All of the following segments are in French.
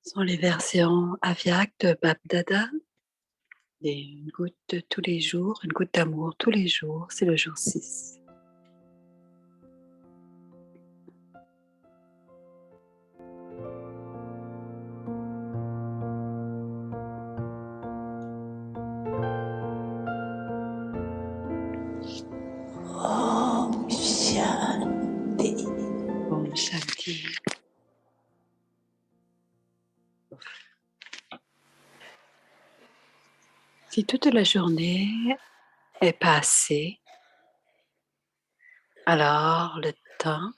Sont les versions Aviac de Bap Dada. Une goutte tous les jours, une goutte d'amour tous les jours, c'est le jour 6. Om Shanti. Om Shanti. Si toute la journée est passée, alors le temps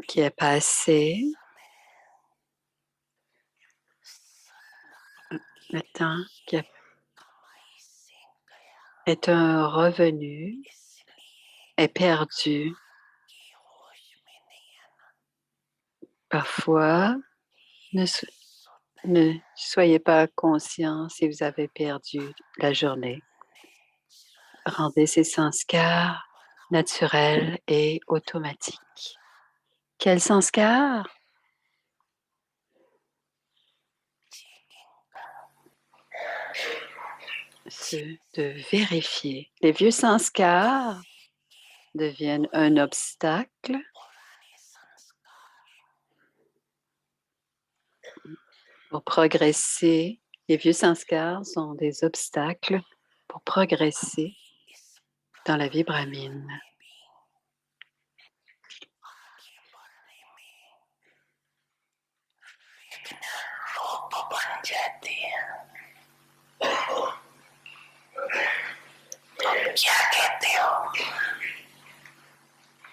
qui est passé, le temps qui est un revenu, est perdu. Parfois, ne soyez pas conscient si vous avez perdu la journée. Rendez ces sanskars naturels et automatiques. Quels sanskars? Ceux de vérifier. Les vieux sanskars deviennent un obstacle pour progresser. Les vieux sanskars sont des obstacles pour progresser dans la vie brahmine.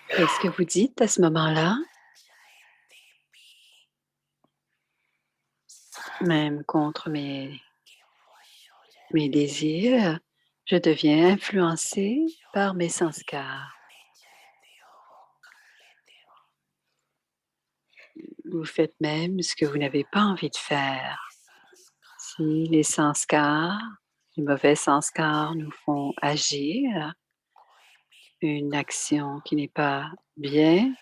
Qu'est-ce que vous dites à ce moment-là? Même contre mes désirs, je deviens influencé par mes sanskars. Vous faites même ce que vous n'avez pas envie de faire. Si les sanskars, les mauvais sanskars nous font agir, une action qui n'est pas bien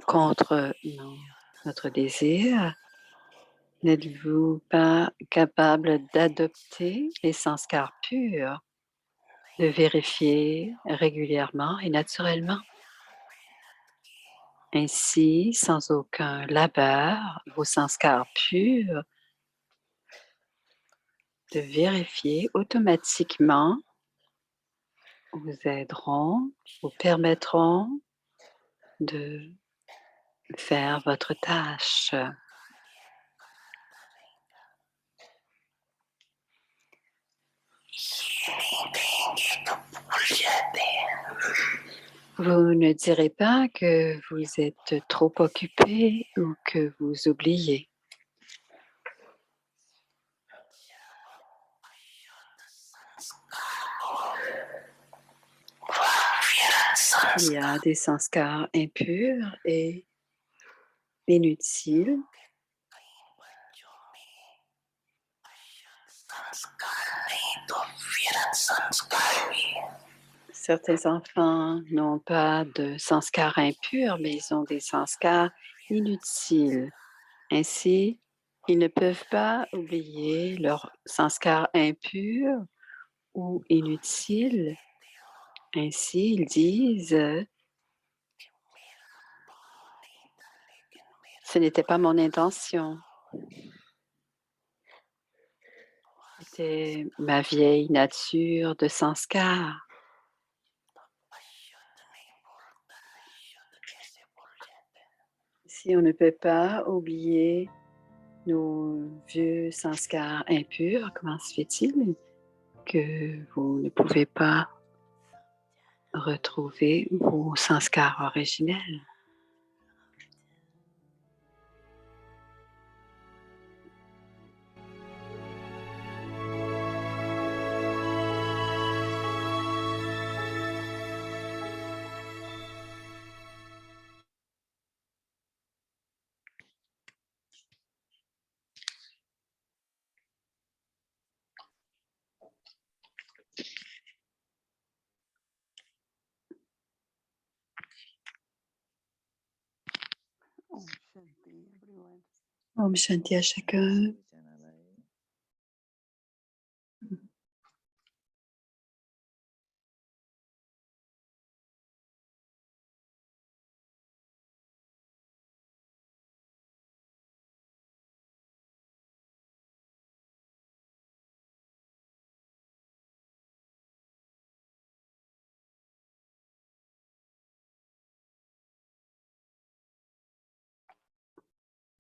contre notre désir, n'êtes-vous pas capable d'adopter les sanskars purs, de vérifier régulièrement et naturellement? Ainsi, sans aucun labeur, vos sanskars purs de vérifier automatiquement vous aideront, vous permettront de faire votre tâche. Vous ne direz pas que vous êtes trop occupé ou que vous oubliez. Il y a des sanskars impurs et inutiles. Certains enfants n'ont pas de sanskars impurs, mais ils ont des sanskars inutiles. Ainsi, ils ne peuvent pas oublier leurs sanskars impurs ou inutiles. Ainsi, ils disent « Ce n'était pas mon intention. C'était ma vieille nature de sanskar. » Si on ne peut pas oublier nos vieux sanskars impurs, comment se fait-il que vous ne pouvez pas retrouver vos sanskars originels? Om Shanti à chacun.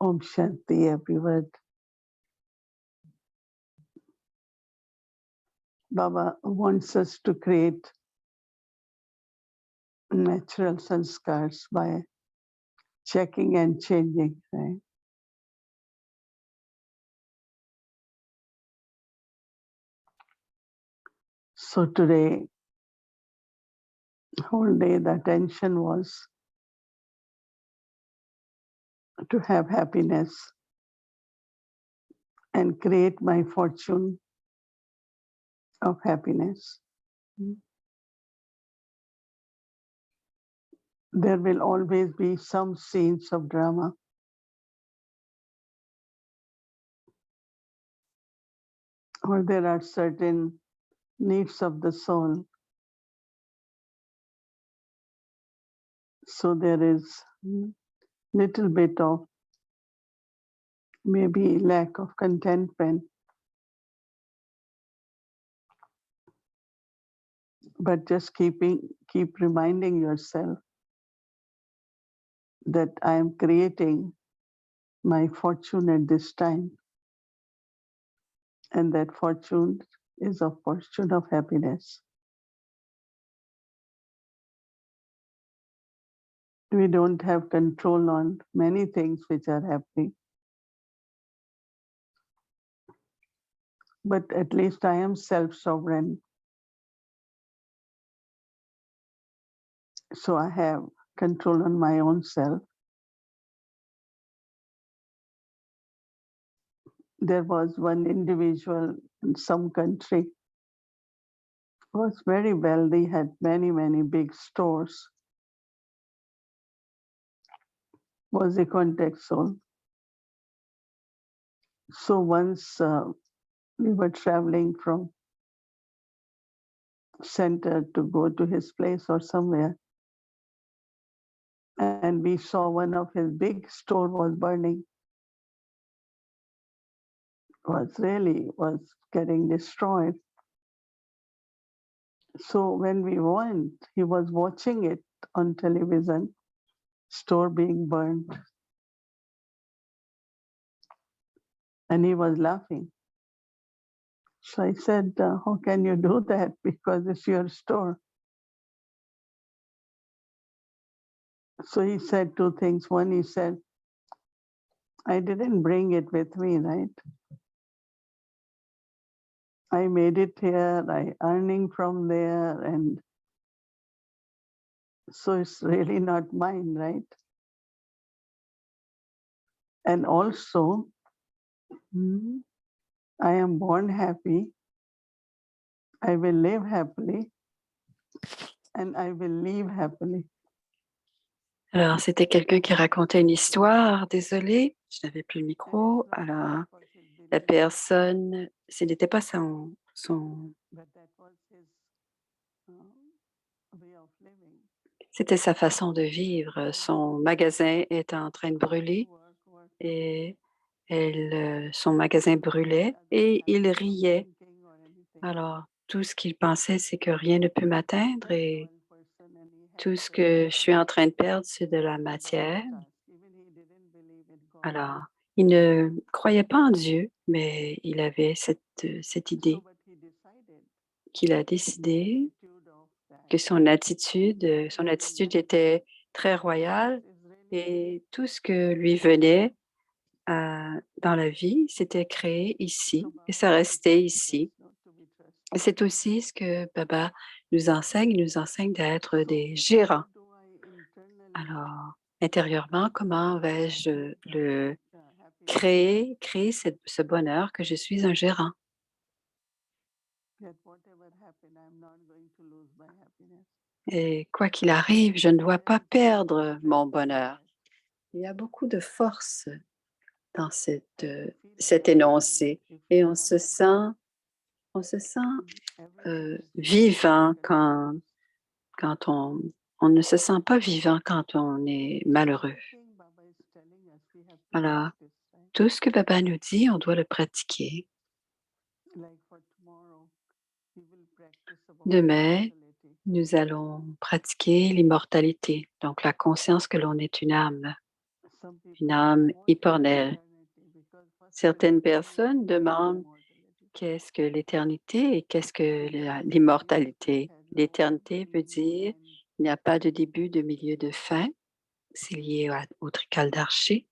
Om Shanti, everyone. Baba wants us to create natural sanskars by checking and changing, right? So today, whole day, the attention was to have happiness and create my fortune of happiness. There will always be some scenes of drama. Or there are certain needs of the soul. So there is little bit of maybe lack of contentment. But just keep reminding yourself that I am creating my fortune at this time. And that fortune is a fortune of happiness. We don't have control on many things which are happening. But at least I am self-sovereign. So I have control on my own self. There was one individual in some country who was very wealthy, had many, many big stores, was a contact soul. So once we were traveling from center to go to his place or somewhere, and we saw one of his big store was burning, was getting destroyed. So when we went, he was watching it on television, store being burned, and he was laughing. So I said, how can you do that? Because it's your store. So he said two things. One, he said, I didn't bring it with me, right? I made it here, I earning from there, and so it's really not mine, right? And also, I am born happy, I will live happily, and I will leave happily. Alors, c'était quelqu'un qui racontait une histoire. Désolée, je n'avais plus le micro. Alors, la personne, ce n'était pas c'était sa façon de vivre. Son magasin était en train de brûler et son magasin brûlait et il riait. Alors, tout ce qu'il pensait, c'est que rien ne peut m'atteindre et tout ce que je suis en train de perdre, c'est de la matière. Alors, il ne croyait pas en Dieu, mais il avait cette idée qu'il a décidé que son attitude était très royale et tout ce que lui venait dans la vie, c'était créé ici et ça restait ici. Et c'est aussi ce que Baba nous enseigne. Il nous enseigne d'être des gérants. Alors, intérieurement, comment vais-je le créer ce bonheur que je suis un gérant? Et quoi qu'il arrive, je ne dois pas perdre mon bonheur. Il y a beaucoup de force dans cet énoncé et on se sent vivant quand on ne se sent pas vivant quand on est malheureux. Alors, tout ce que Baba nous dit, on doit le pratiquer. Demain, nous allons pratiquer l'immortalité, donc la conscience que l'on est une âme éternelle. Certaines personnes demandent qu'est-ce que l'éternité et qu'est-ce que l'immortalité. L'éternité veut dire il n'y a pas de début, de milieu, de fin. C'est lié au Trikaldarshi.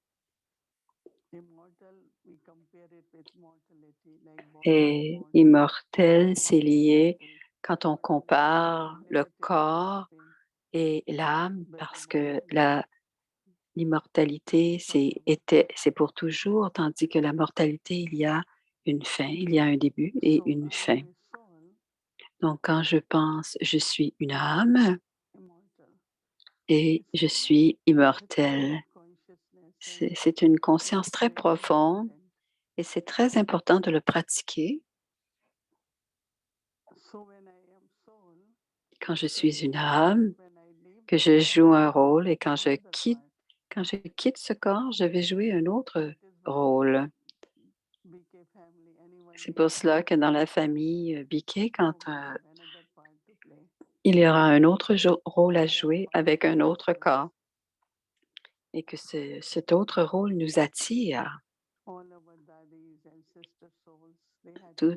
Et immortel, c'est lié quand on compare le corps et l'âme, parce que l'immortalité, c'est pour toujours, tandis que la mortalité, il y a une fin, il y a un début et une fin. Donc, quand je pense, je suis une âme et je suis immortel. C'est une conscience très profonde et c'est très important de le pratiquer. Quand je suis une âme, que je joue un rôle et quand je quitte ce corps, je vais jouer un autre rôle. C'est pour cela que dans la famille Biquet, quand il y aura un autre rôle à jouer avec un autre corps et que cet autre rôle nous attire, Tout-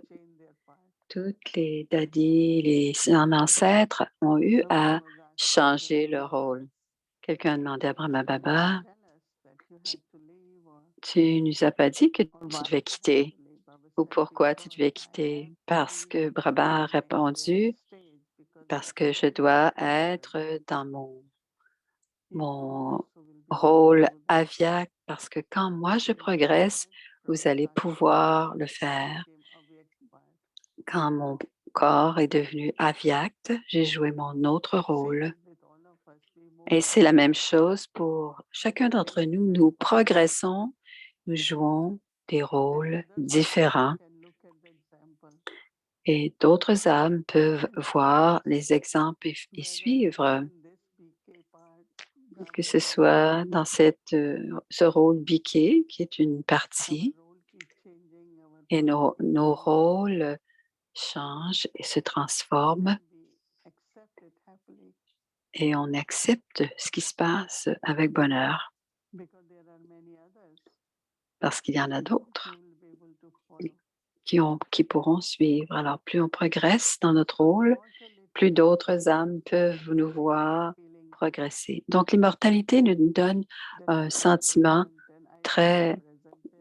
toutes les daddies, les ancêtres ont eu à changer leur rôle. Quelqu'un a demandé à Brahma Baba, tu nous as pas dit que tu devais quitter ou pourquoi tu devais quitter? Parce que Brahma a répondu, parce que je dois être dans mon rôle aviaque, parce que quand moi je progresse, vous allez pouvoir le faire. Quand mon corps est devenu aviaque, j'ai joué mon autre rôle. Et c'est la même chose pour chacun d'entre nous. Nous progressons, nous jouons des rôles différents et d'autres âmes peuvent voir les exemples et suivre, que ce soit dans ce rôle biqué qui est une partie et nos rôles changent et se transforment et on accepte ce qui se passe avec bonheur parce qu'il y en a d'autres qui pourront suivre. Alors, plus on progresse dans notre rôle, plus d'autres âmes peuvent nous voir progresser. Donc, l'immortalité nous donne un sentiment très,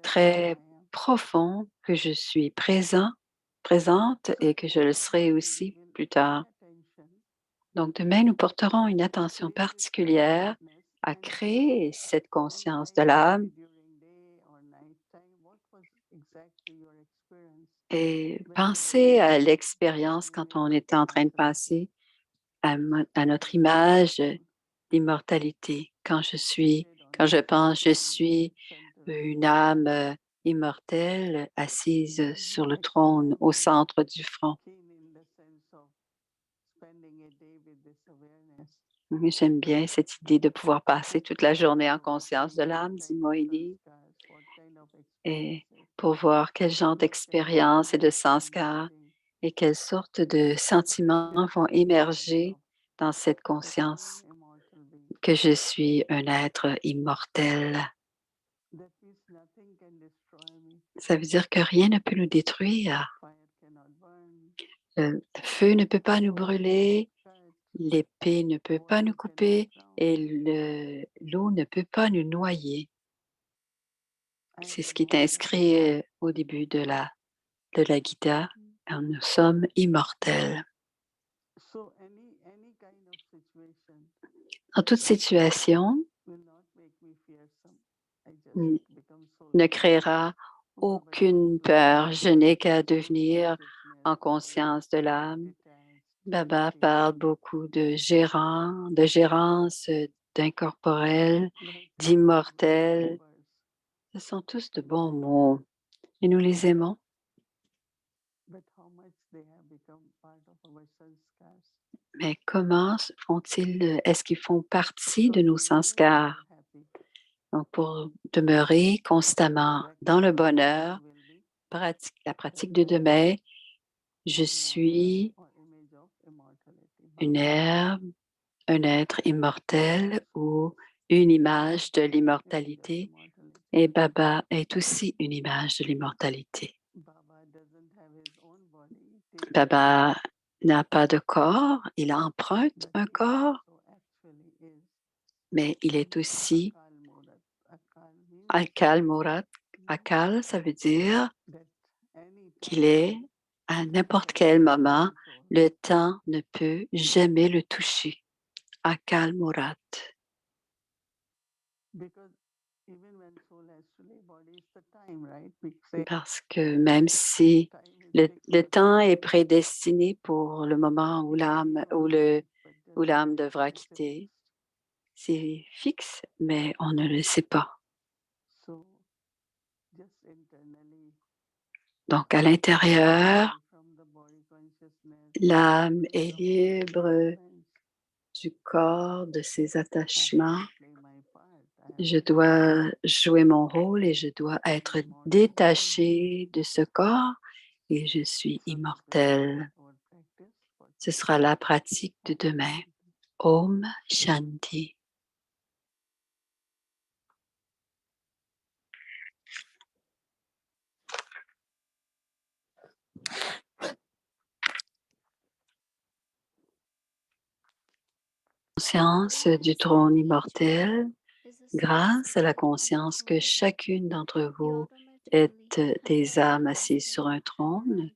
très profond que je suis présente et que je le serai aussi plus tard. Donc, demain, nous porterons une attention particulière à créer cette conscience de l'âme et penser à l'expérience quand on était en train de passer à notre image d'immortalité. Quand je pense, je suis une âme immortelle assise sur le trône au centre du front. Oui, j'aime bien cette idée de pouvoir passer toute la journée en conscience de l'âme, dit Moïli, et pour voir quel genre d'expérience et de sanskar et quelles sortes de sentiments vont émerger dans cette conscience que je suis un être immortel. Ça veut dire que rien ne peut nous détruire. Le feu ne peut pas nous brûler, l'épée ne peut pas nous couper et l'eau ne peut pas nous noyer. C'est ce qui est inscrit au début de la Gita. Nous sommes immortels. En toute situation, ne créera aucune peur. Je n'ai qu'à devenir en conscience de l'âme. Baba parle beaucoup de gérance, d'incorporel, like good d'immortel. numbers, Ce sont tous de bons mots et nous les aimons. but how much they have become part of our sanskars. Mais comment font-ils, est-ce qu'ils font partie So de to nos remain sanskars? ever happy, Donc, pour demeurer constamment dans le practice of tomorrow bonheur, will be la that pratique de I am demain, je immortal suis or image of immortality. une Baba is herbe, un être immortel ou une image de image of l'immortalité. immortality. Et Baba est aussi une image de l'immortalité. Baba doesn't have his own body, takes Baba n'a pas de corps, il emprunte but un he corps, also actually is mais il est aussi Akal Murat. Akal means Akal Murat. Akal, ça veut dire that any qu'il time est à n'importe nature quel can moment, control. le temps ne peut jamais le toucher. Akal Murat. Because even when soul has to leave body, it's the time, right? We say Parce que même si time is le fixed for temps est everything. prédestiné pour le moment où It may l'âme not be, but où just l'âme know devra it's quitter, fixed. c'est fixe, mais on ne le sait pas. So just internally Donc, à l'intérieur, free from the body consciousness, l'âme let est go of all libre attachments. du corps, de ses I have attachements. to play my part. I have Je to dois jouer mon rôle et je dois be être immortal. détaché de ce corps et je suis So this will be immortel. our practice for Ce today. sera la pratique de demain. Om Shanti. Conscience du trône immortel, grâce à la conscience que chacune d'entre vous êtes des âmes assises sur un trône,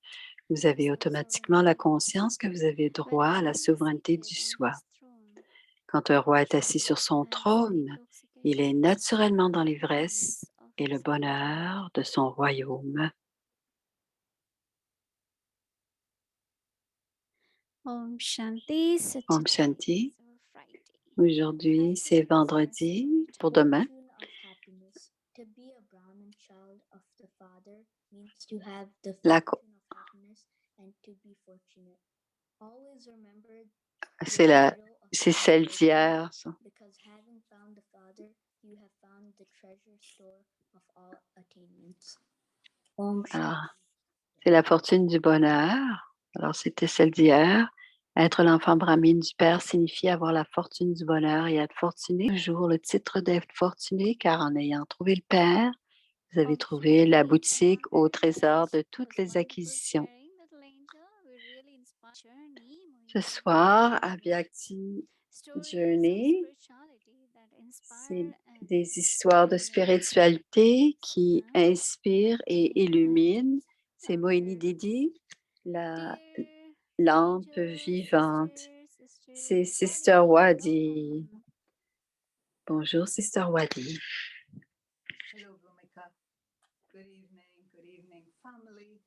vous avez automatiquement la conscience que vous avez droit à la souveraineté du soi. Quand un roi est assis sur son trône, il est naturellement dans l'ivresse et le bonheur de son royaume. Om Shanti. So Om today Shanti. is our Friday. Aujourd'hui, c'est vendredi pour demain. To be a Brahmin child of the Father means to have the La fortune of happiness and to be fortunate. Always remember C'est c'est celle d'hier, ça. because having found the Father, you have found the treasure store of all attainments. Om Alors, Shanti. c'est la fortune du bonheur. Alors, c'était celle d'hier. Être l'enfant brahmine du Père signifie avoir la fortune du bonheur et être fortuné. Toujours le titre d'être fortuné, car en ayant trouvé le Père, vous avez trouvé la boutique au trésor de toutes les acquisitions. Ce soir, à Vyakti Journey, c'est des histoires de spiritualité qui inspirent et illuminent. C'est Mohini Didi, la lampe vivante. C'est Sister Wadi. Bonjour, Sister Wadi. Hello, Bhumika. Good evening, family.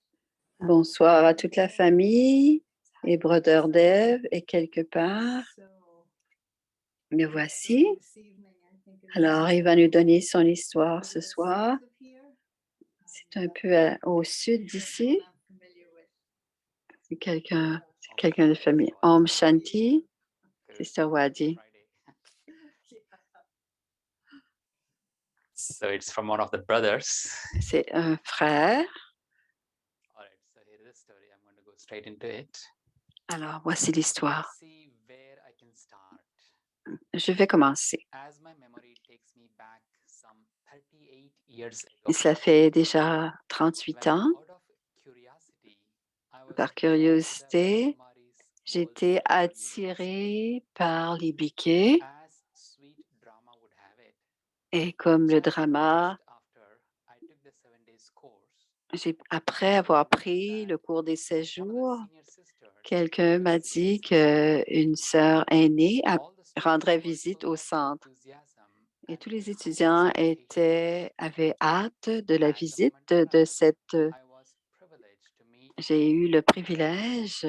Bonsoir à toute la famille et Brother Dev est quelque part. Me voici. Alors, il va nous donner son histoire ce soir. C'est un peu au sud d'ici. C'est quelqu'un de famille. Om Shanti, Sister Wadi. So it's from one of the brothers. C'est un frère. All right, so here is the story. I'm going to go straight into it. Alors, voici l'histoire. See where I can start. Je vais commencer. As my memory takes me back some 38 years Et ago. cela fait déjà 38 when, ans. out of curiosity, I was Par drawn to the curiosité, Brahmakumari's j'ai whole été spiritual attirée par les biquets as sweet drama would have it. et comme le Just drama, after I took the 7 days course, après avoir pris le cours des 16 one of the jours, senior sisters quelqu'un came m'a to see dit us. qu'une sœur aînée All the students rendrait were visite full au of centre. enthusiasm Et and tous les hyper étudiants expectation. avaient hâte de la As the visite moment de arrived, cette. I was privileged to meet J'ai eu le Mohini. privilège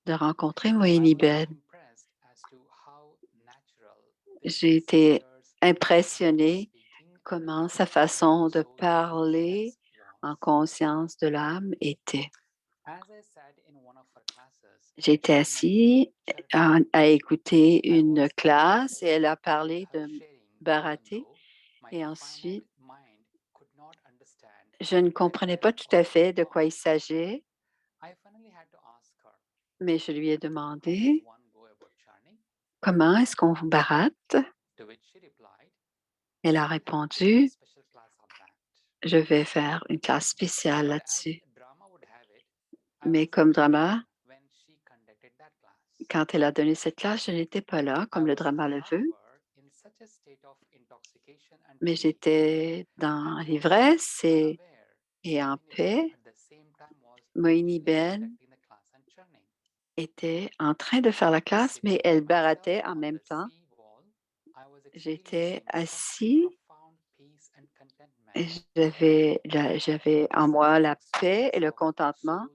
de rencontrer I Mohini was so Ben. impressed as to how natural J'ai été impressionnée comment sa façon de parler en conscience de l'âme était. J'étais assis à écouter une classe et elle a parlé de Bharaté et ensuite, je ne comprenais pas tout à fait de quoi il s'agit, mais je lui ai demandé comment est-ce qu'on vous bharate? Elle a répondu, je vais faire une classe spéciale là-dessus. Mais comme drama, quand elle a donné cette classe, je n'étais pas là, comme le drama le veut, mais j'étais dans l'ivresse et en paix. Moini Ben était en train de faire la classe, mais elle baratait en même temps. J'étais assis et j'avais en moi la paix et le contentement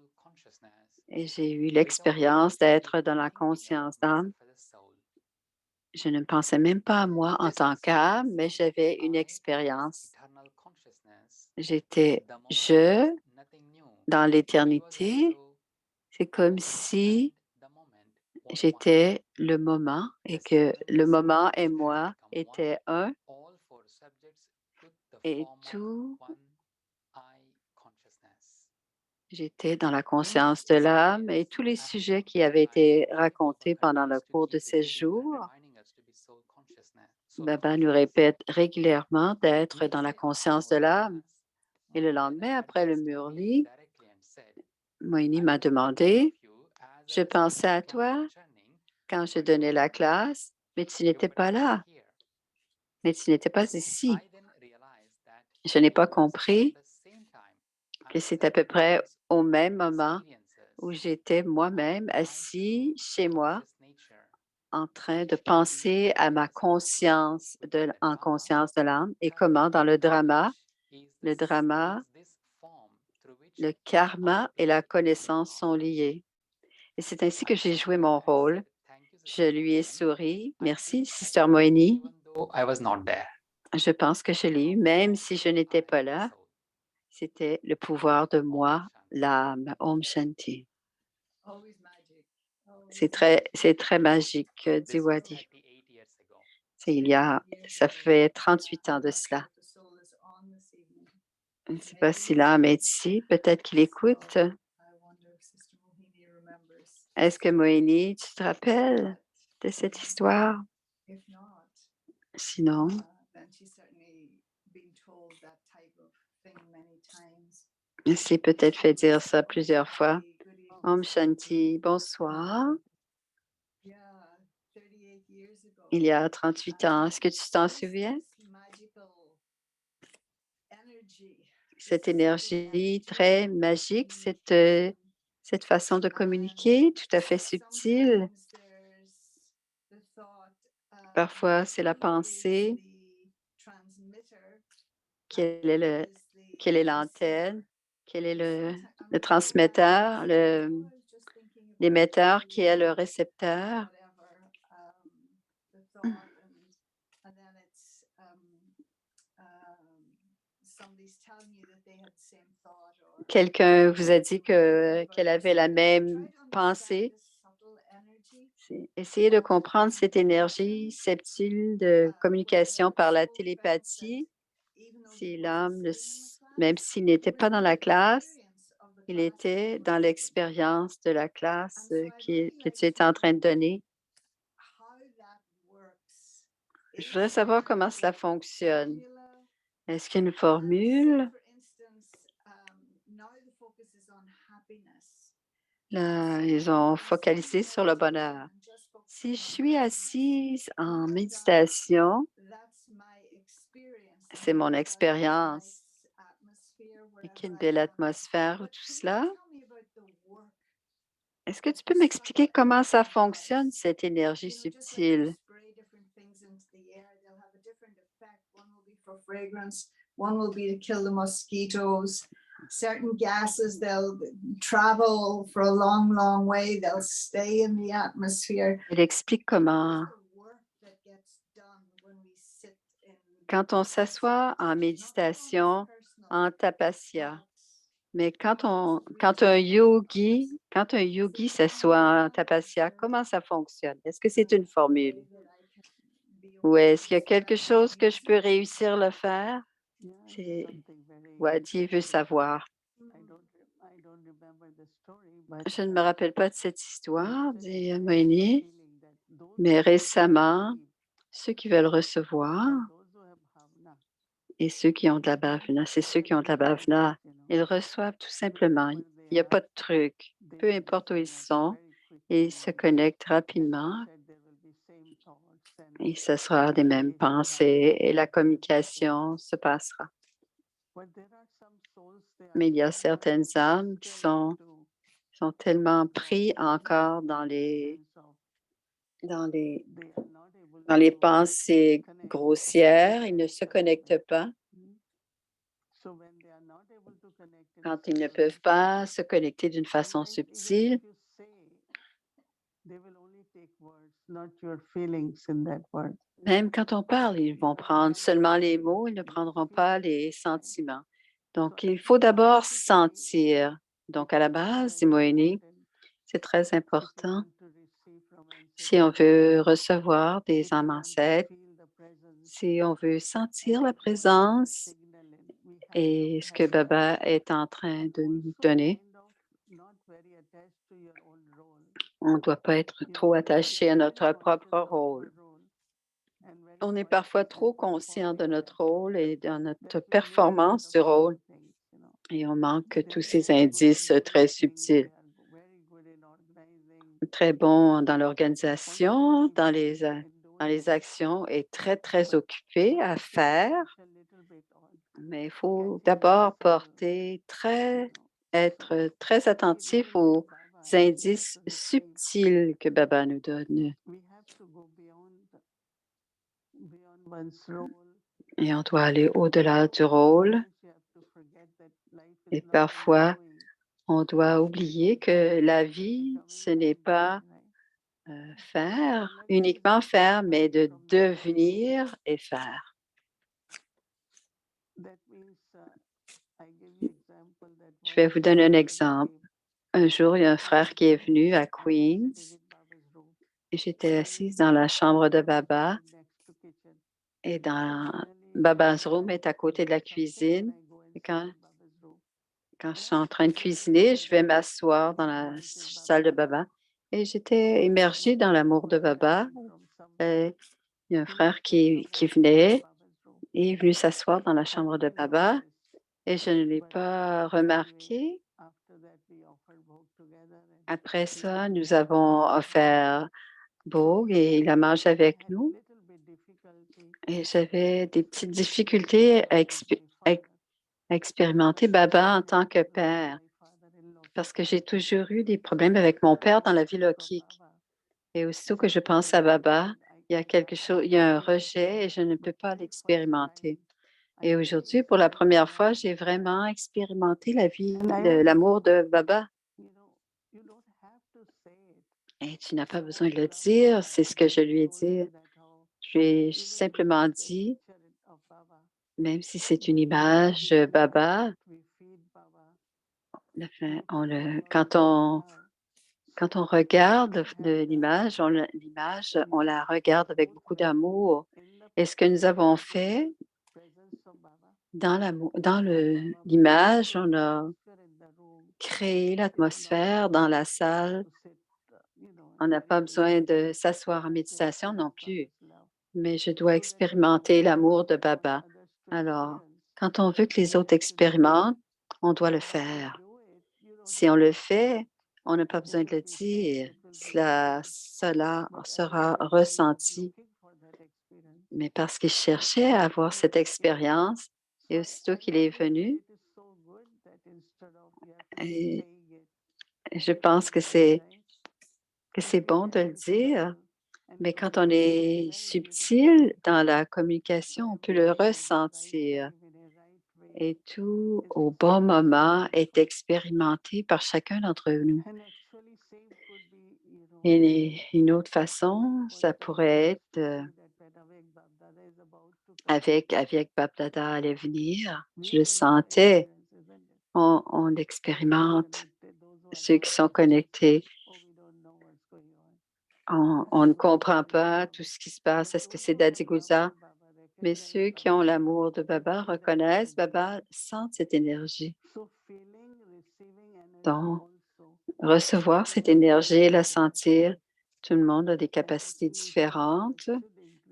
et j'ai eu l'expérience d'être dans la conscience d'âme. Je ne pensais même pas à moi en tant qu'âme, mais j'avais une expérience. J'étais je dans l'éternité. C'est comme si j'étais le moment et que le moment et moi étaient un et tout, j'étais dans la conscience de l'âme et tous les sujets qui avaient été racontés pendant le cours de ces jours. Baba nous répète régulièrement d'être dans la conscience de l'âme. Et le lendemain, après le Murli, Moini m'a demandé, je pensais à toi quand je donnais la classe, mais tu n'étais pas là, mais tu n'étais pas ici. Je n'ai pas compris que c'est à peu près au même moment où j'étais moi-même assis chez moi en train de penser à ma conscience en conscience de l'âme et comment dans le drama, le karma et la connaissance sont liés. Et c'est ainsi que j'ai joué mon rôle. Je lui ai souri. Merci, Sister Moini. Je pense que je l'ai eu, même si je n'étais pas là. C'était le pouvoir de moi, l'âme. Om Shanti. C'est très magique, dit Wadi. Ça fait 38 ans de cela. Je ne sais pas si l'âme est ici. Peut-être qu'il écoute. Est-ce que Moini, tu te rappelles de cette histoire? Sinon, il s'est peut-être fait dire ça plusieurs fois. Om Shanti, bonsoir. Il y a 38 ans, est-ce que tu t'en souviens? Cette énergie très magique, cette façon de communiquer tout à fait subtile. Parfois, c'est la pensée. Quel est l'antenne? Quel est le transmetteur, l'émetteur qui est le récepteur? Quelqu'un vous a dit qu'elle avait la même pensée? Essayez de comprendre cette énergie subtile de communication par la télépathie. Si l'âme, même s'il n'était pas dans la classe, il était dans l'expérience de la classe que tu étais en train de donner. Je voudrais savoir comment cela fonctionne. Est-ce qu'il y a une formule? Là, ils ont focalisé sur le bonheur. Si je suis assise en méditation, c'est mon expérience. Et quelle belle atmosphère, tout cela. Est-ce que tu peux m'expliquer comment ça fonctionne, cette énergie subtile? One will be to kill the mosquitoes. Certain gases, they'll travel for a long, long way. They'll stay in the atmosphere. Elle explique comment quand on s'assoit en méditation, en tapasya, mais quand un yogi s'assoit en tapasya, comment ça fonctionne? Est-ce que c'est une formule? Ou est-ce qu'il y a quelque chose que je peux réussir à le faire? Yeah, C'est something very Wadi veut savoir. I don't remember the story, but Je ne me rappelle pas de cette histoire, dit Moini, feeling that those mais who récemment, receive ceux qui veulent recevoir and those who have bhavna, et ceux qui ont de la bhavana, c'est ceux qui ont de la bhavana, ils reçoivent tout simplement. Il n'y a pas de truc. Peu importe où ils sont, ils se connectent rapidement et ce sera des mêmes pensées et la communication se passera. Mais il y a certaines âmes qui sont tellement pris encore dans les pensées grossières, ils ne se connectent pas. Quand ils ne peuvent pas se connecter d'une façon subtile, même quand on parle, ils vont prendre seulement les mots, ils ne prendront pas les sentiments. Donc, il faut d'abord sentir. Donc, à la base, dit Moini, c'est très important. Si on veut recevoir des âmes ancêtres, si on veut sentir la présence et ce que Baba est en train de nous donner, on ne doit pas être trop attaché à notre propre rôle. On est parfois trop conscient de notre rôle et de notre performance du rôle et on manque tous ces indices très subtils. Très bon dans l'organisation, dans les actions et très, très occupé à faire. Mais il faut d'abord être très attentif aux indices subtils que Baba nous donne. Et on doit aller au-delà du rôle. Et parfois, on doit oublier que la vie, ce n'est pas uniquement faire, mais de devenir et faire. Je vais vous donner un exemple. Un jour, il y a un frère qui est venu à Queens et j'étais assise dans la chambre de Baba et Baba's room est à côté de la cuisine. Et quand je suis en train de cuisiner, je vais m'asseoir dans la salle de Baba et j'étais immergée dans l'amour de Baba. Et il y a un frère qui venait et est venu s'asseoir dans la chambre de Baba et je ne l'ai pas remarqué. Après ça, nous avons offert Bhog et il a mangé avec nous. Et j'avais des petites difficultés à expérimenter Baba en tant que père parce que j'ai toujours eu des problèmes avec mon père dans la vie locale. Et aussitôt que je pense à Baba, il y a quelque chose, il y a un rejet et je ne peux pas l'expérimenter. Et aujourd'hui, pour la première fois, j'ai vraiment expérimenté l'amour de Baba. Et tu n'as pas besoin de le dire, c'est ce que je lui ai dit. Je lui ai simplement dit, même si c'est une image de Baba, quand on regarde l'image, on la regarde avec beaucoup d'amour. Et ce que nous avons fait dans l'image, on a créé l'atmosphère dans la salle. On n'a pas besoin de s'asseoir en méditation non plus, mais je dois expérimenter l'amour de Baba. Alors, quand on veut que les autres expérimentent, on doit le faire. Si on le fait, on n'a pas besoin de le dire. Cela sera ressenti. Mais parce qu'il cherchait à avoir cette expérience, et aussitôt qu'il est venu, et je pense que c'est bon de le dire, mais quand on est subtil dans la communication, on peut le ressentir. Et tout au bon moment est expérimenté par chacun d'entre nous. Et une autre façon, ça pourrait être avec Bap Dada allait venir. Je le sentais. On expérimente ceux qui sont connectés. On ne comprend pas tout ce qui se passe. Est-ce que c'est Daddy Gouza? Mais ceux qui ont l'amour de Baba reconnaissent Baba, sentent cette énergie. Donc, recevoir cette énergie et la sentir, tout le monde a des capacités différentes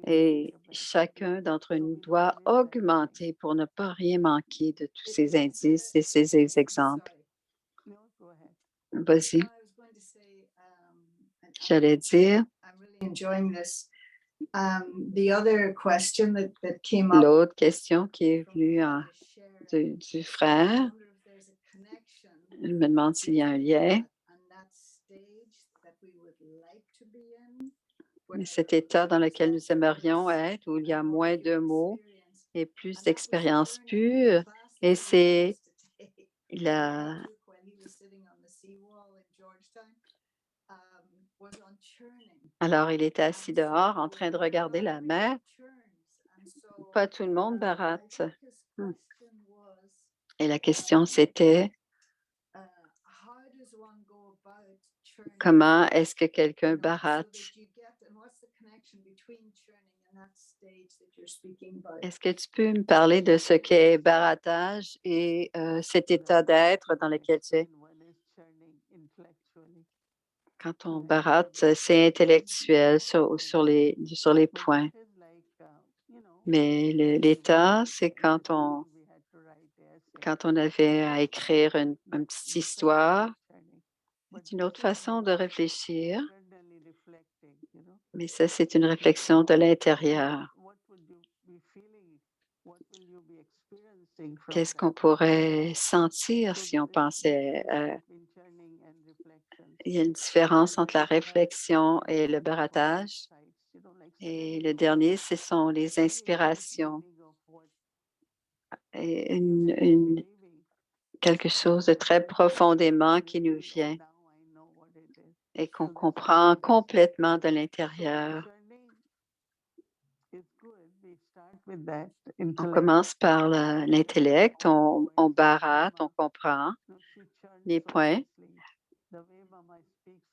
et chacun d'entre nous doit augmenter pour ne pas rien manquer de tous ces indices et ces exemples. Vas-y. J'allais dire, l'autre question qui est venue du frère, il me demande s'il y a un lien. Cet état dans lequel nous aimerions être, où il y a moins de mots et plus d'expériences pures, et c'est la... Alors, il était assis dehors en train de regarder la mer. Pas tout le monde baratte. Et la question, c'était comment est-ce que quelqu'un baratte? Est-ce que tu peux me parler de ce qu'est barattage et cet état d'être dans lequel tu es? Quand on baratte, c'est intellectuel sur les points. Mais l'état, c'est quand on avait à écrire une petite histoire. C'est une autre façon de réfléchir, mais ça, c'est une réflexion de l'intérieur. Qu'est-ce qu'on pourrait sentir si on pensait il y a une différence entre la réflexion et le barattage. Et le dernier, ce sont les inspirations. Et quelque chose de très profondément qui nous vient et qu'on comprend complètement de l'intérieur. On commence par l'intellect, on baratte, on comprend les points.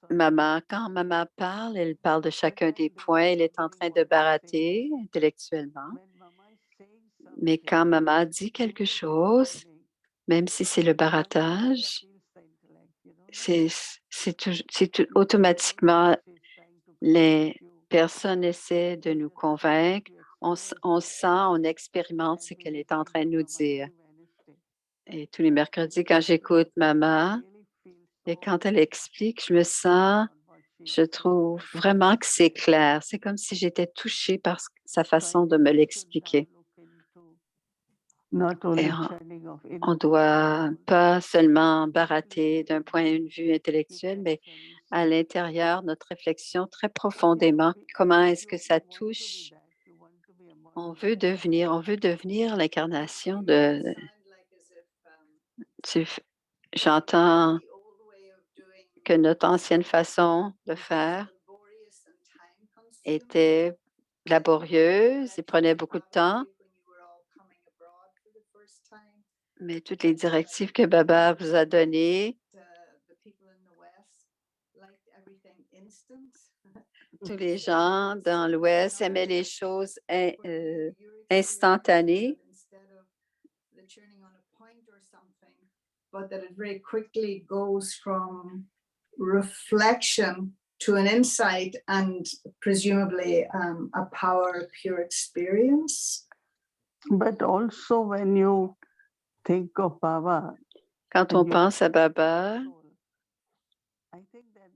Quand maman parle, elle parle de chacun des points, elle est en train de barater intellectuellement. Mais quand maman dit quelque chose, même si c'est le barattage, automatiquement, les personnes essaient de nous convaincre. On sent, on expérimente ce qu'elle est en train de nous dire. Et tous les mercredis, quand j'écoute maman, et quand elle explique, je trouve vraiment que c'est clair. C'est comme si j'étais touchée par sa façon de me l'expliquer. Et on ne doit pas seulement barater d'un point de vue intellectuel, mais à l'intérieur, notre réflexion très profondément, comment est-ce que ça touche? On veut devenir l'incarnation de... J'entends que notre ancienne façon de faire était laborieuse et prenait beaucoup de temps. Mais toutes les directives que Baba vous a données, tous les gens dans l'Ouest aimaient les choses instantanées. But that it very quickly goes from reflection to an insight and presumably a power pure experience. But also when you think of Baba, quand on pense à Baba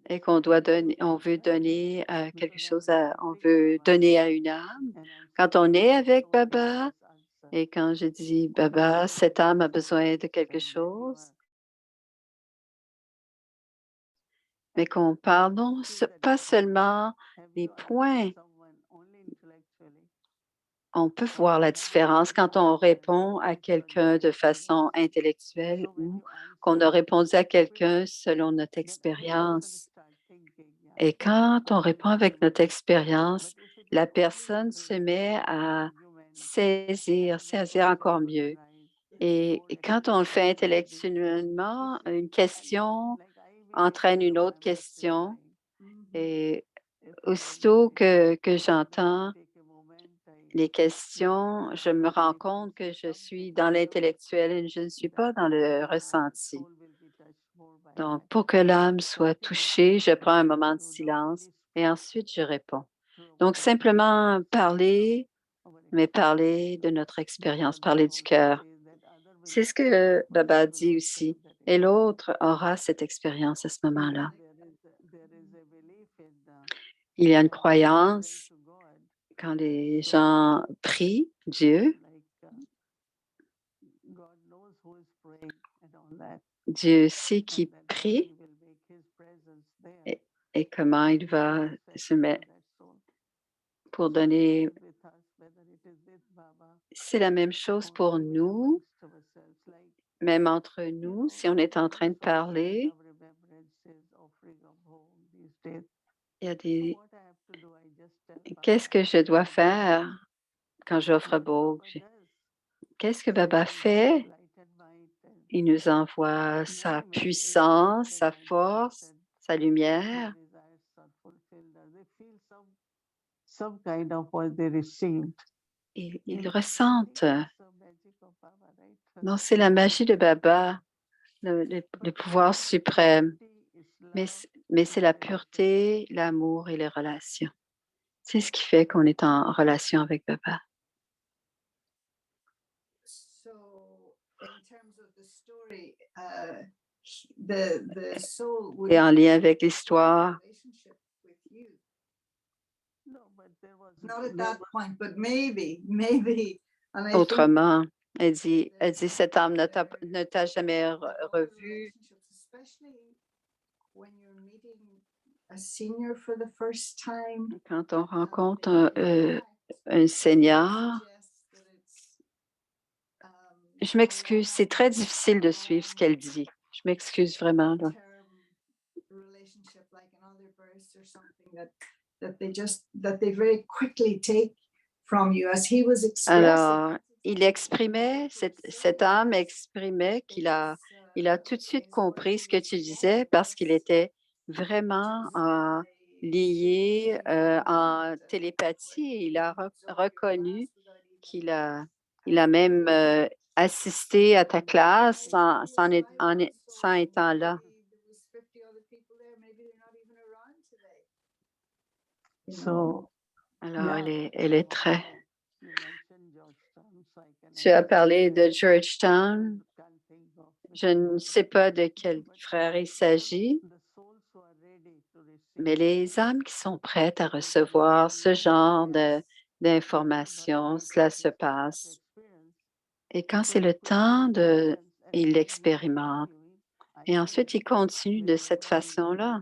et qu'on veut donner quelque chose, on veut donner à une âme, quand on est avec Baba, et quand je dis, Baba, cette âme a besoin de quelque chose, mais qu'on parle non pas seulement les points. On peut voir la différence quand on répond à quelqu'un de façon intellectuelle ou qu'on a répondu à quelqu'un selon notre expérience. Et quand on répond avec notre expérience, la personne se met à saisir encore mieux. Et quand on le fait intellectuellement, une question entraîne une autre question. Et aussitôt que j'entends les questions, je me rends compte que je suis dans l'intellectuel et je ne suis pas dans le ressenti. Donc, pour que l'âme soit touchée, je prends un moment de silence et ensuite je réponds. Donc, simplement parler, mais parler de notre expérience, parler du cœur. C'est ce que Baba dit aussi. Et l'autre aura cette expérience à ce moment-là. Il y a une croyance quand les gens prient Dieu, Dieu sait qui prie et comment il va se mettre pour donner. C'est la même chose pour nous, même entre nous, si on est en train de parler. Il y a des. Qu'est-ce que je dois faire quand j'offre Bog? Qu'est-ce que Baba fait? Il nous envoie sa puissance, sa force, sa lumière. Ils ressentent. Non, c'est la magie de Baba, le pouvoir suprême. Mais c'est la pureté, l'amour et les relations. C'est ce qui fait qu'on est en relation avec Baba. Et en lien avec l'histoire, autrement, elle dit, cette âme ne t'a jamais revu. Quand on rencontre un senior, je m'excuse, c'est très difficile de suivre ce qu'elle dit. Je m'excuse vraiment. Là. Alors, il exprimait, cette âme exprimait qu'il il a tout de suite compris ce que tu disais parce qu'il était vraiment lié en télépathie. Il a reconnu qu'il il a même assisté à ta classe sans étant là. Alors, elle est très. Tu as parlé de Georgetown. Je ne sais pas de quel frère il s'agit, mais les âmes qui sont prêtes à recevoir ce genre d'informations, cela se passe. Et quand c'est le temps ils l'expérimentent. Et ensuite, ils continuent de cette façon-là.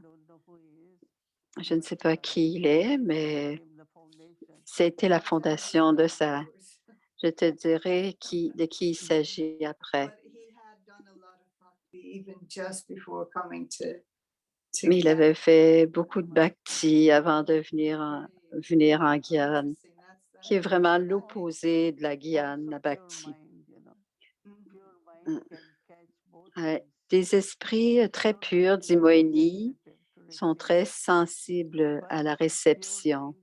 Je ne sais pas qui il est, mais c'était la fondation de ça. Je te dirai de qui il s'agit après. Mais il avait fait beaucoup de bhakti avant de venir en Guyane, qui est vraiment l'opposé de la Guyane, la bhakti. Des esprits très purs, dit Moini, sont très sensibles à la réception.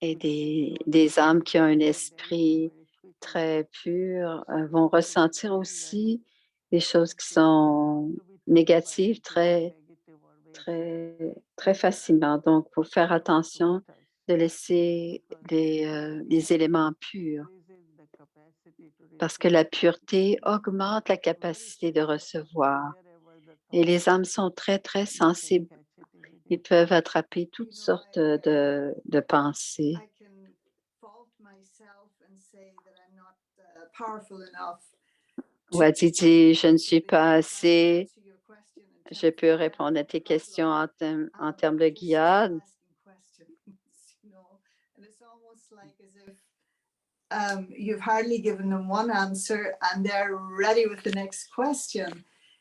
Et des âmes qui ont un esprit très pur vont ressentir aussi des choses qui sont négatives très facilement. Donc, il faut faire attention de laisser les éléments purs parce que la pureté augmente la capacité de recevoir. Et les âmes sont très sensibles. Ils peuvent attraper toutes sortes de pensées. Wadidi, je ne suis pas assez. Je peux répondre à tes questions en termes de guiade. You've hardly given them one answer and they're ready with the next question.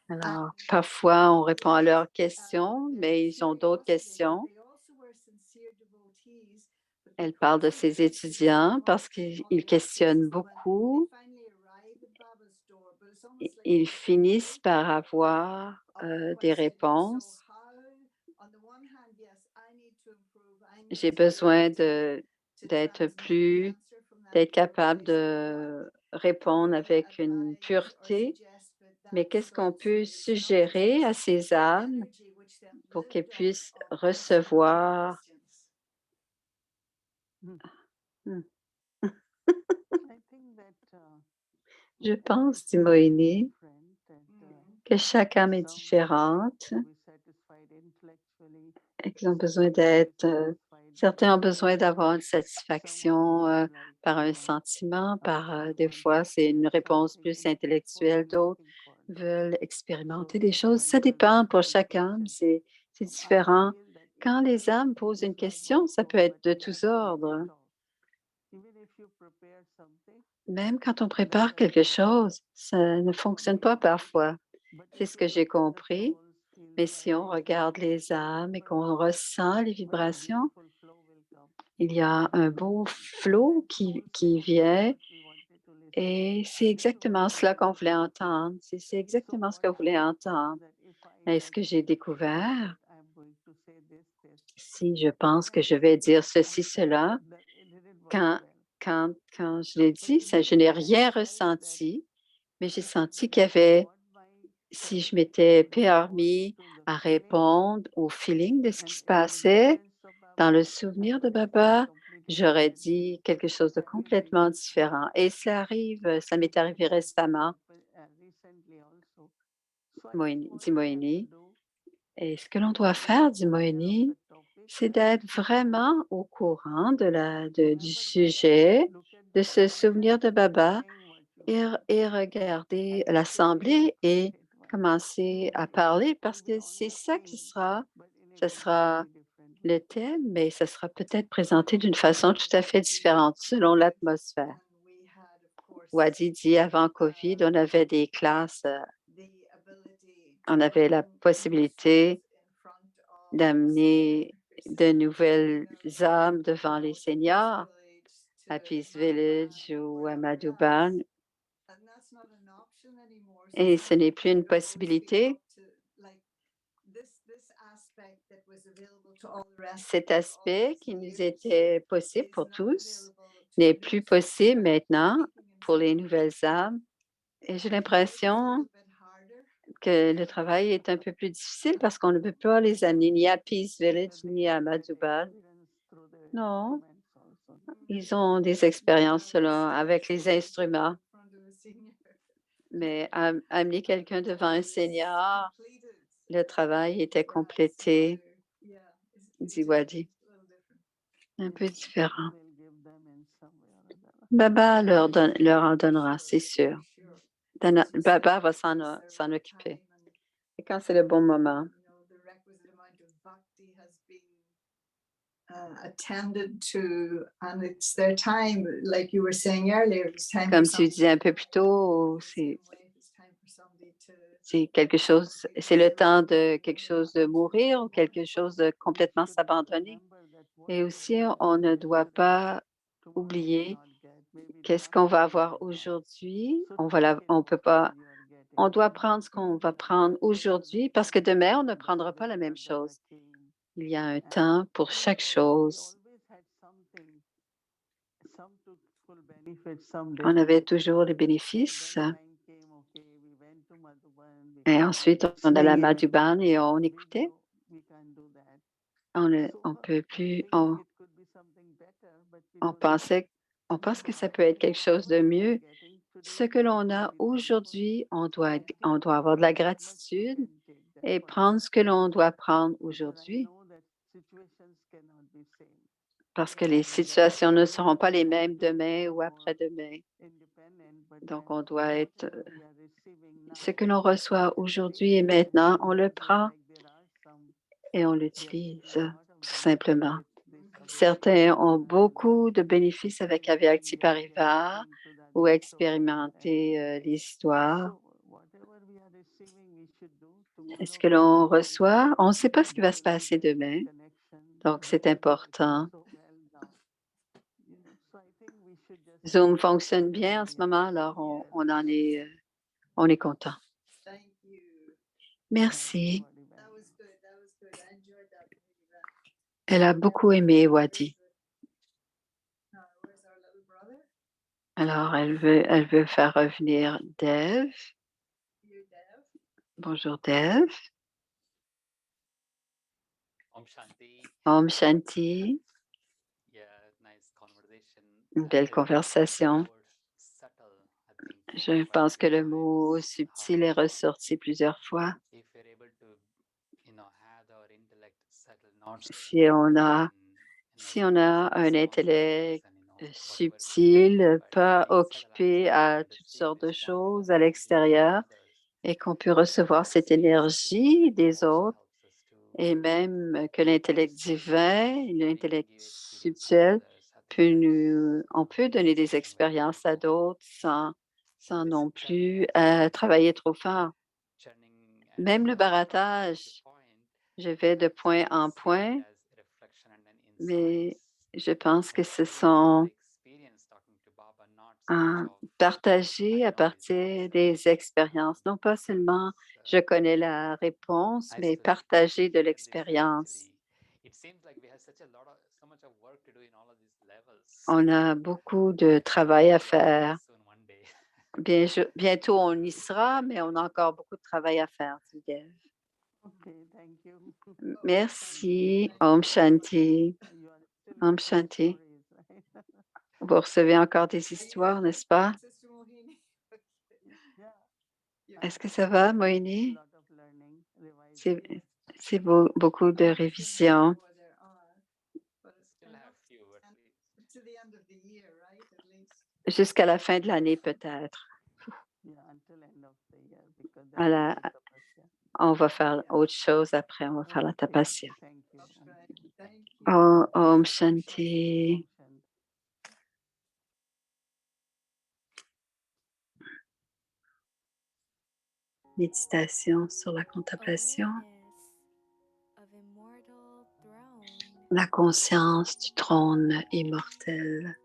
Alors, parfois, on répond à leurs questions, mais ils ont d'autres questions. Elle parle de ses étudiants parce qu'ils questionnent beaucoup. Ils finissent par avoir des réponses. J'ai besoin d'être capable de répondre avec une pureté. Mais qu'est-ce qu'on peut suggérer à ces âmes pour qu'elles puissent recevoir? Hmm. I think that Je pense, dit Moïni, different, that, que chaque âme est some différente to be satisfied intellectually, et qu'ils ont besoin some to be d'être, satisfied certains ont by besoin d'avoir une some satisfaction others like par un sentiment, des fois c'est une réponse plus intellectuelle, d'autres veulent expérimenter des choses. Ça dépend pour chaque âme, c'est différent. Quand les âmes posent une question, ça peut être de tous ordres. Même quand on prépare quelque chose, ça ne fonctionne pas parfois. C'est ce que j'ai compris. Mais si on regarde les âmes et qu'on ressent les vibrations, il y a un beau flot qui vient et c'est exactement cela qu'on voulait entendre. C'est exactement ce que vous voulez entendre. Et ce que j'ai découvert, si je pense que je vais dire ceci, cela, quand, quand je l'ai dit, je n'ai rien ressenti, mais j'ai senti qu'il y avait, si je m'étais permis à répondre au feeling de ce qui se passait dans le souvenir de Baba, j'aurais dit quelque chose de complètement différent. Et ça m'est arrivé récemment, dit Moïni. Et ce que l'on doit faire, dit Moïni, c'est d'être vraiment au courant du sujet, de se souvenir de Baba et regarder l'assemblée et commencer à parler parce que c'est ça ce sera le thème, mais ça sera peut-être présenté d'une façon tout à fait différente selon l'atmosphère. Wadi dit avant COVID, on avait des classes, on avait la possibilité d'amener de nouvelles âmes devant les seniors à Peace Village ou à Madhuban. Et ce n'est plus une possibilité. Cet aspect qui nous était possible pour tous n'est plus possible maintenant pour les nouvelles âmes. Et j'ai l'impression que le travail est un peu plus difficile parce qu'on ne peut pas les amener ni à Peace Village ni à Madhuban. Non, ils ont des expériences là, avec les instruments. Mais amener quelqu'un devant un senior, le travail était complété, dit Wadi. Un peu différent. Baba leur en donnera, c'est sûr. Baba va s'en occuper. Et quand c'est le bon moment. Comme tu disais un peu plus tôt, c'est quelque chose, c'est le temps de quelque chose de mourir ou quelque chose de complètement s'abandonner. Et aussi, on ne doit pas oublier qu'est-ce qu'on va avoir aujourd'hui. On peut pas, on doit prendre ce qu'on va prendre aujourd'hui parce que demain, on ne prendra pas la même chose. Il y a un temps pour chaque chose. On avait toujours les bénéfices. Et ensuite, on allait à Madhuban et on écoutait. On peut plus, on pense que ça peut être quelque chose de mieux. Ce que l'on a aujourd'hui, on doit avoir de la gratitude et prendre ce que l'on doit prendre aujourd'hui. Parce que les situations ne seront pas les mêmes demain ou après-demain. Donc, on doit être ce que l'on reçoit aujourd'hui et maintenant, on le prend et on l'utilise tout simplement. Certains ont beaucoup de bénéfices avec Avyakti Parivar ou expérimenter l'histoire. Est-ce que l'on reçoit? On ne sait pas ce qui va se passer demain. Donc, c'est important Zoom fonctionne bien en ce moment, alors on est content. Thank you. Merci. Everybody well. That was good. That was good. I enjoyed that really well. Elle a beaucoup aimé Very Wadi. good. Where's our little brother? Alors, elle veut faire revenir Dev. You, Dev. Bonjour Dev. Om Shanti. Om Shanti. Yeah, nice conversation. Une belle The conversation. word subtle, I think, Je quite pense a que few le mot times. subtil est ressorti plusieurs fois. If we're able to, have our intellect settle, not Si on a, si on a un intellect subtil, pas occupé à toutes sortes de choses à l'extérieur, et qu'on peut recevoir cette énergie des autres, et même que l'intellect divin, l'intellect subtil, on peut donner des expériences à d'autres sans non plus travailler trop fort. Même le baratage, je vais de point en point, mais je pense que ce sont partagés à partir des expériences. Non pas seulement je connais la réponse, mais partager de l'expérience. On a beaucoup de travail à faire. Bientôt, on y sera, mais on a encore beaucoup de travail à faire, dit Dev. Okay, thank you. Merci. Om Shanti. You are still Om getting Shanti. stories, right? Vous recevez encore des histoires, n'est-ce pas? Sister Mohini. Yeah. Yeah. Est-ce que ça va, Moïni? Lot of learning, revising. C'est beaucoup de révisions. There are, but it's Still have few at least. to the end of the year, right? At least. Jusqu'à la fin de l'année, peut-être. Yeah, until end of the year because À then la- it's the tapasya. On va faire autre chose après, on va faire la Okay, tapasya. Thank you. Okay. Thank you. Om Shanti. Om Shanti. Méditation sur la contemplation, Awareness of immortal throne. la conscience du trône immortel.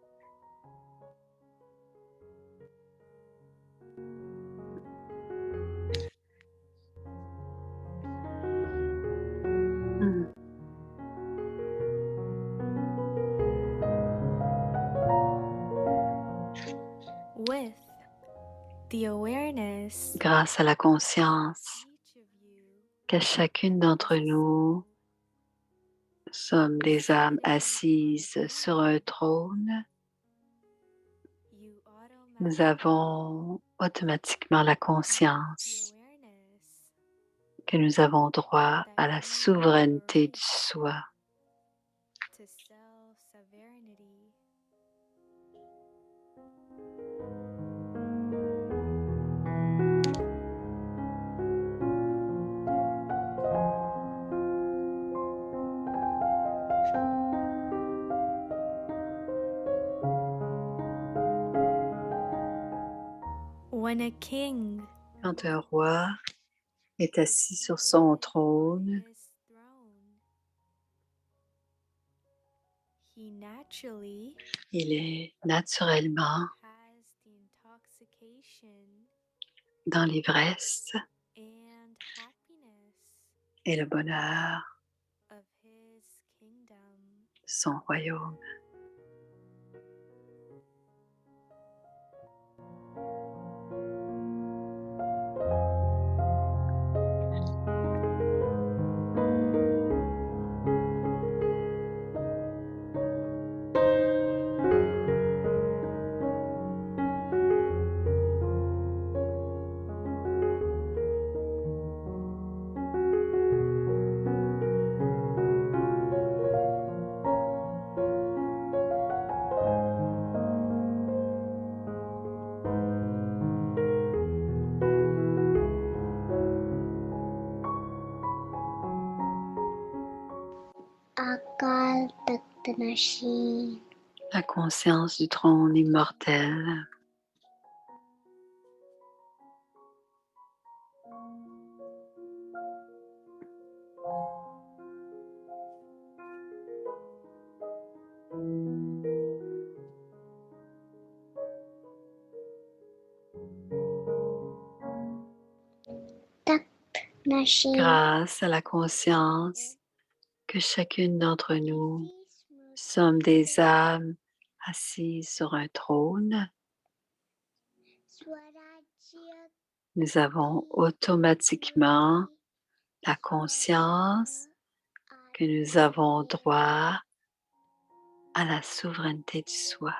Hmm. With the awareness Grâce à la conscience each of you que chacune d'entre nous sommes des âmes assises sur un trône, you nous automatically avons automatiquement la have conscience the awareness que nous avons droit à la that you souveraineté have du soi. to self-sovereignty. When a king Quand un roi est assis sur son on trône, his throne, he naturally il est naturellement has the intoxication dans l'ivresse and happiness et le bonheur of his kingdom. de son royaume. Akal Taktanashi. La conscience du trône immortel. Grâce à la conscience que chacune d'entre nous sommes des âmes assises sur un trône, nous avons automatiquement la conscience que nous avons droit à la souveraineté du soi.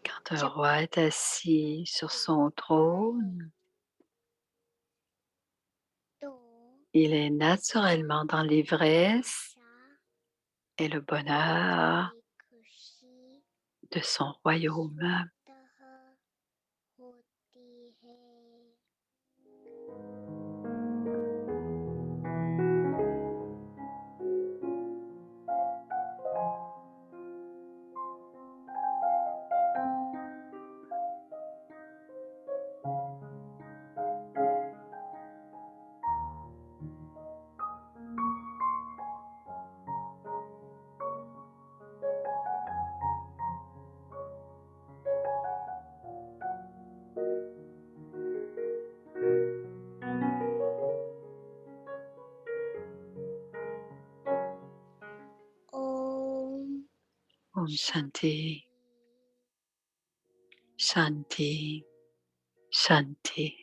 Quand un roi est assis sur son trône, il est naturellement dans l'ivresse et le bonheur de son royaume. Om Shanti, Shanti, Shanti.